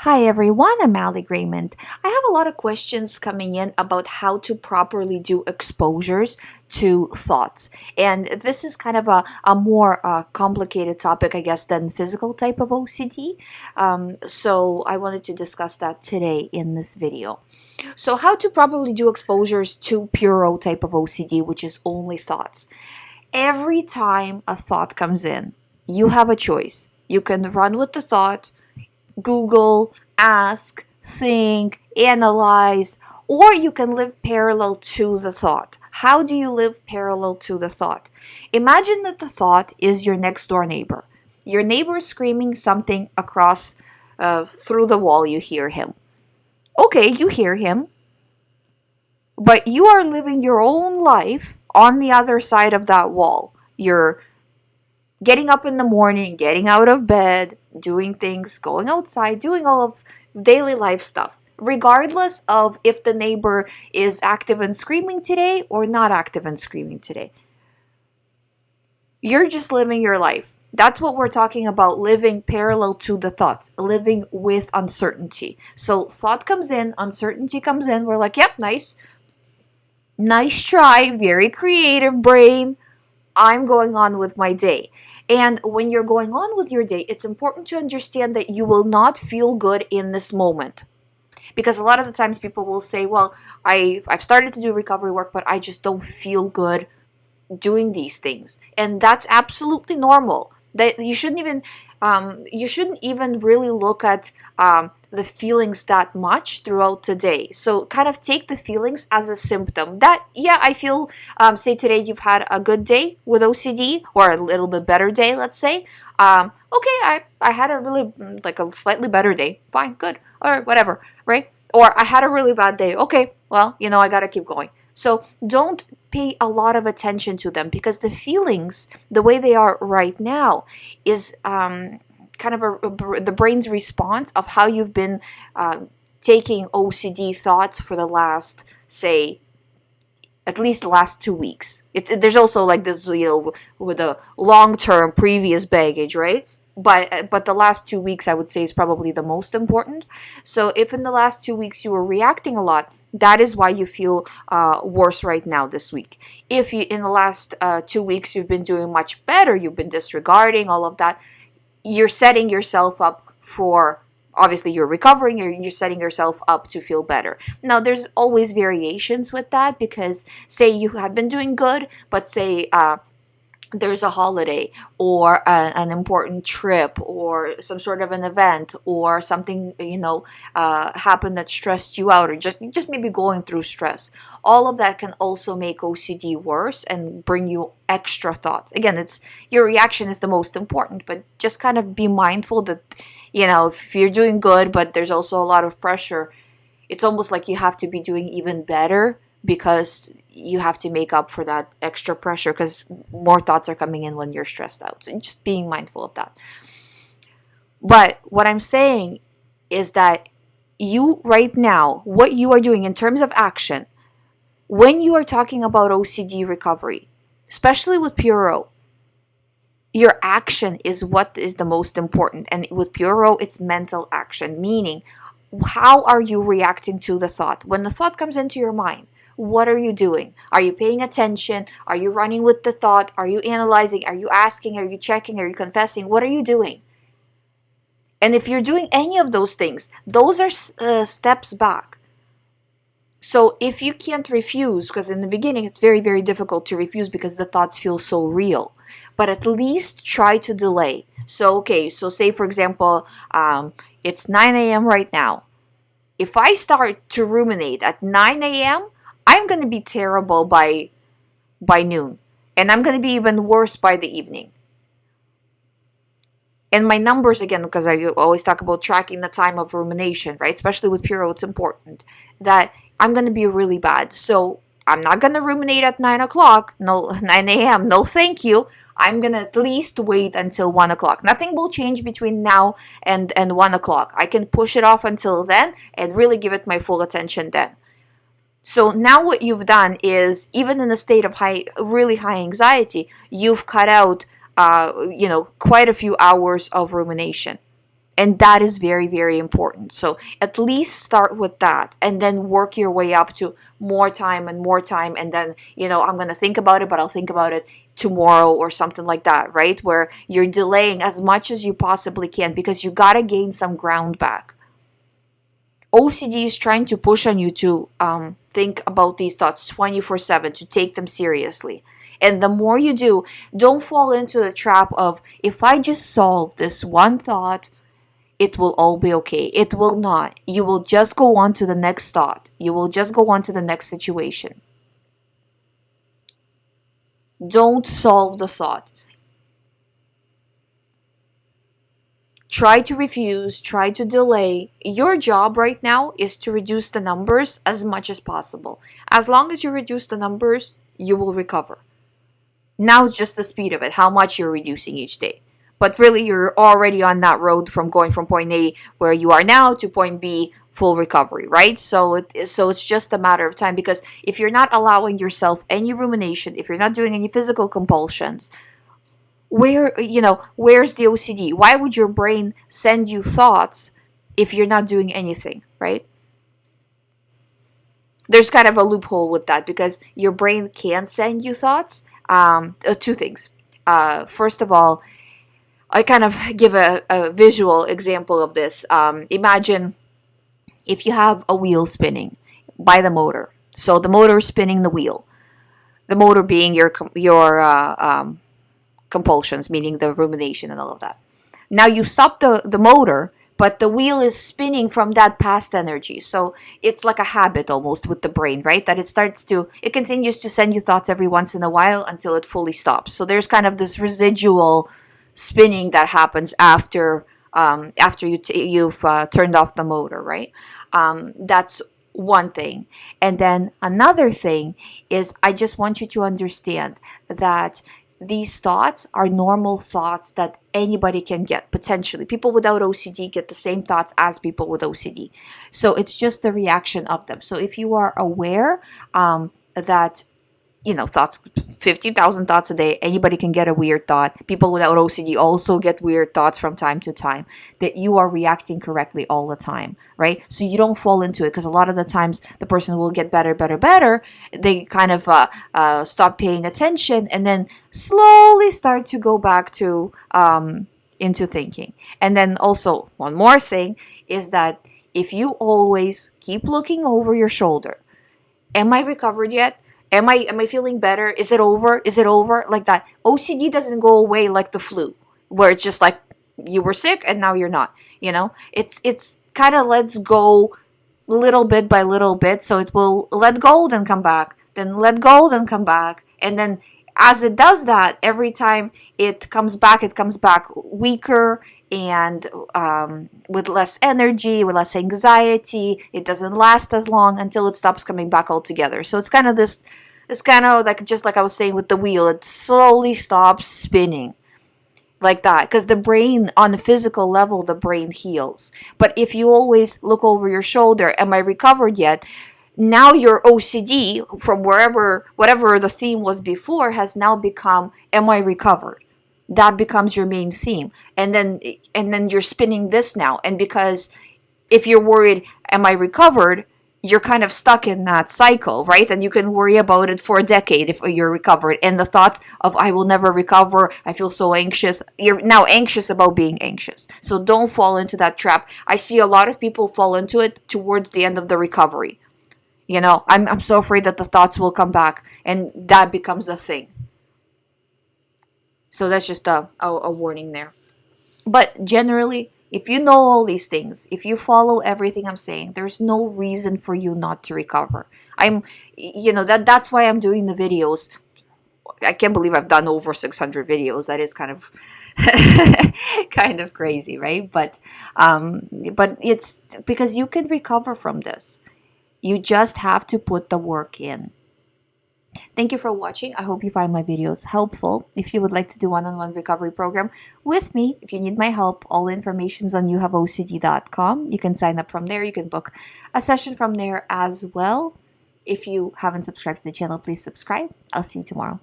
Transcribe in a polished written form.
Hi everyone, I'm GREYMOND. I have a lot of questions coming in about how to properly do exposures to thoughts. And this is kind of a more complicated topic, I guess, than physical type of OCD. So I wanted to discuss that today in this video. So how to properly do exposures to PureO type of OCD, which is only thoughts. Every time a thought comes in, you have a choice. You can run with the thought, Google, ask, think, analyze, or you can live parallel to the thought. How do you live parallel to the thought? Imagine that the thought is your next door neighbor. Your neighbor is screaming something across through the wall. You hear him. Okay, you hear him, but you are living your own life on the other side of that wall. You're getting up in the morning, getting out of bed, doing things, going outside, doing all of daily life stuff, regardless of if the neighbor is active and screaming today or not active and screaming today. You're just living your life. That's what we're talking about, living parallel to the thoughts, living with uncertainty. So thought comes in, uncertainty comes in, we're like, yep, nice try, very creative brain. I'm going on with my day. And when you're going on with your day, it's important to understand that you will not feel good in this moment. Because a lot of the times people will say, well, I've started to do recovery work, but I just don't feel good doing these things. And that's absolutely normal. That you shouldn't even really look at the feelings that much throughout the day. So kind of take the feelings as a symptom that, yeah, I feel, say today you've had a good day with OCD or a little bit better day, let's say. Okay, I had a really, like a slightly better day. Fine, good, or whatever, right? Or I had a really bad day. Okay, well, I got to keep going. So don't pay a lot of attention to them because the feelings, the way they are right now, is kind of the brain's response of how you've been taking OCD thoughts for the last, say, at least the last 2 weeks. There's also like this, with a long-term previous baggage, right? But the last 2 weeks, I would say, is probably the most important. So if in the last 2 weeks you were reacting a lot, that is why you feel worse right now this week. If you in the last 2 weeks you've been doing much better, you've been disregarding all of that, you're setting yourself up for, obviously you're recovering, you're setting yourself up to feel better. Now there's always variations with that, because say you have been doing good, but say there's a holiday or an important trip or some sort of an event or something happened that stressed you out, or just maybe going through stress. All of that can also make OCD worse and bring you extra thoughts. Again, it's your reaction is the most important, but just kind of be mindful that if you're doing good but there's also a lot of pressure, it's almost like you have to be doing even better because you have to make up for that extra pressure, because more thoughts are coming in when you're stressed out. So just being mindful of that. But what I'm saying is that you right now, what you are doing in terms of action, when you are talking about OCD recovery, especially with PureO, your action is what is the most important. And with PureO, it's mental action, meaning how are you reacting to the thought? When the thought comes into your mind, what are you doing? Are you paying attention? Are you running with the thought? Are you analyzing? Are you asking? Are you checking? Are you confessing? What are you doing? And if you're doing any of those things, those are steps back. So if you can't refuse, because in the beginning it's very, very difficult to refuse because the thoughts feel so real, but at least try to delay. So, okay, so say for example, it's 9 a.m. right now. If I start to ruminate at 9 a.m., I'm going to be terrible by noon. And I'm going to be even worse by the evening. And my numbers, again, because I always talk about tracking the time of rumination, right? Especially with PureO, it's important that I'm going to be really bad. So I'm not going to ruminate at 9 o'clock, no, 9 a.m. No, thank you. I'm going to at least wait until 1 o'clock. Nothing will change between now and 1 o'clock. I can push it off until then and really give it my full attention then. So now what you've done is, even in a state of really high anxiety, you've cut out, quite a few hours of rumination. And that is very, very important. So at least start with that and then work your way up to more time. And then, I'm going to think about it, but I'll think about it tomorrow or something like that, right? Where you're delaying as much as you possibly can because you got to gain some ground back. OCD is trying to push on you to think about these thoughts 24/7, to take them seriously. And the more you do, don't fall into the trap of, if I just solve this one thought, it will all be okay. It will not. You will just go on to the next thought. You will just go on to the next situation. Don't solve the thought. Try to refuse, try to delay. Your job right now is to reduce the numbers as much as possible. As long as you reduce the numbers, you will recover. Now it's just the speed of it, how much you're reducing each day. But really, you're already on that road from going from point A, where you are now, to point B, full recovery, right? So it's just a matter of time, because if you're not allowing yourself any rumination, if you're not doing any physical compulsions, where's the OCD? Why would your brain send you thoughts if you're not doing anything, right? There's kind of a loophole with that, because your brain can send you thoughts. Two things. First of all, I kind of give a visual example of this. Imagine if you have a wheel spinning by the motor. So the motor is spinning the wheel. The motor being your compulsions, meaning the rumination and all of that. Now you stop the motor, but the wheel is spinning from that past energy. So it's like a habit almost with the brain, right? That it continues to send you thoughts every once in a while until it fully stops. So there's kind of this residual spinning that happens after you've turned off the motor, right? That's one thing. And then another thing is, I just want you to understand that these thoughts are normal thoughts that anybody can get, potentially. People without OCD get the same thoughts as people with OCD. So it's just the reaction of them. So if you are aware that, thoughts, 50,000 thoughts a day, anybody can get a weird thought. People without OCD also get weird thoughts from time to time, that you are reacting correctly all the time, right? So you don't fall into it, because a lot of the times the person will get better. They kind of stop paying attention and then slowly start to go back to into thinking. And then also, one more thing is that if you always keep looking over your shoulder, am I recovered yet? Am I feeling better? Is it over? Is it over? Like that. OCD doesn't go away like the flu, where it's just like you were sick and now you're not. It's kind of lets go little bit by little bit. So it will let go, then come back, then let go, then come back. And then as it does that, every time it comes back weaker and with less energy, with less anxiety. It doesn't last as long until it stops coming back altogether. So it's kind of like, just like I was saying with the wheel, it slowly stops spinning like that, because the brain, on the physical level, the brain heals. But if you always look over your shoulder, am I recovered yet? Now your OCD, from whatever the theme was before, has now become, am I recovered? That becomes your main theme. And then you're spinning this now. And because if you're worried, am I recovered? You're kind of stuck in that cycle, right? And you can worry about it for a decade if you're recovered. And the thoughts of, I will never recover, I feel so anxious. You're now anxious about being anxious. So don't fall into that trap. I see a lot of people fall into it towards the end of the recovery. I'm so afraid that the thoughts will come back, and that becomes a thing. So that's just a warning there. But generally, if you know all these things, if you follow everything I'm saying, there's no reason for you not to recover. That's why I'm doing the videos. I can't believe I've done over 600 videos. That is kind of kind of crazy, right? But it's because you can recover from this. You just have to put the work in. Thank you for watching. I hope you find my videos helpful. If you would like to do one-on-one recovery program with me, if you need my help, all the information is on youhaveocd.com. You can sign up from there. You can book a session from there as well. If you haven't subscribed to the channel, please subscribe. I'll see you tomorrow.